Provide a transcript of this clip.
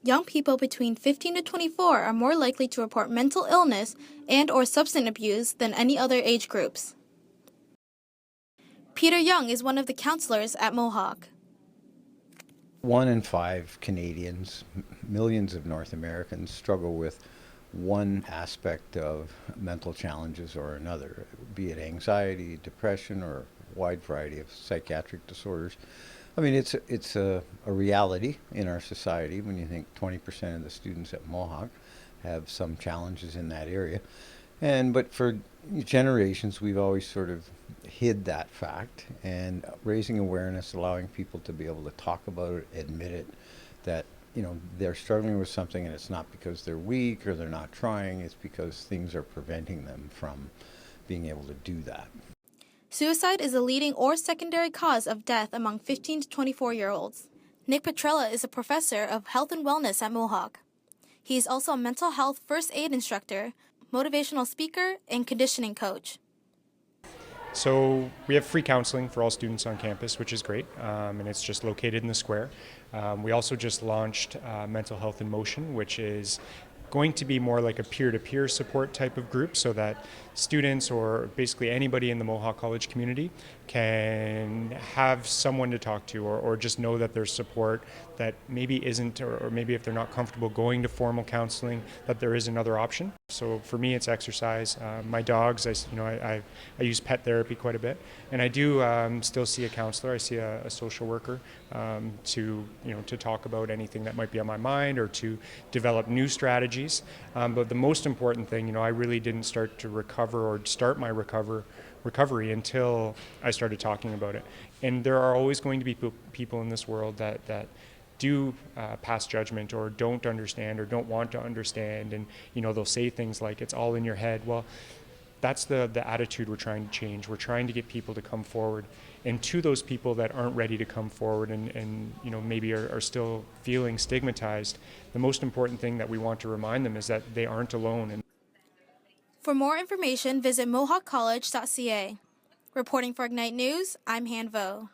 Young people between 15 to 24 are more likely to report mental illness and/or substance abuse than any other age groups. Peter Young is one of the counselors at Mohawk. 1 in 5 Canadians, millions of North Americans, struggle with one aspect of mental challenges or another, be it anxiety, depression, or a wide variety of psychiatric disorders. I mean, it's a reality in our society when you think 20% of the students at Mohawk have some challenges in that area. But for generations, we've always sort of hid that fact, and raising awareness, allowing people to be able to talk about it, admit it, that they're struggling with something, and it's not because they're weak or they're not trying, it's because things are preventing them from being able to do that. Suicide is a leading or secondary cause of death among 15 to 24-year-olds. Nick Petrella is a professor of health and wellness at Mohawk. He is also a mental health first aid instructor, motivational speaker, and conditioning coach. So we have free counseling for all students on campus, which is great, and it's just located in the square. We also just launched Mental Health in Motion, which is going to be more like a peer-to-peer support type of group, so that students or basically anybody in the Mohawk College community can have someone to talk to, or just know that there's support that maybe isn't, or maybe if they're not comfortable going to formal counseling, that there is another option. So for me, it's exercise. My dogs, I use pet therapy quite a bit, and I do still see a counselor. I see a social worker to talk about anything that might be on my mind, or to develop new strategies. But the most important thing, I really didn't start to recover or start my recovery until I started talking about it. And there are always going to be people in this world that do pass judgment, or don't understand, or don't want to understand, and they'll say things like, it's all in your head. Well, that's the attitude we're trying to change. We're trying to get people to come forward. And to those people that aren't ready to come forward and maybe are still feeling stigmatized, the most important thing that we want to remind them is that they aren't alone. For more information, visit mohawkcollege.ca. Reporting for Ignite News, I'm Han Vo.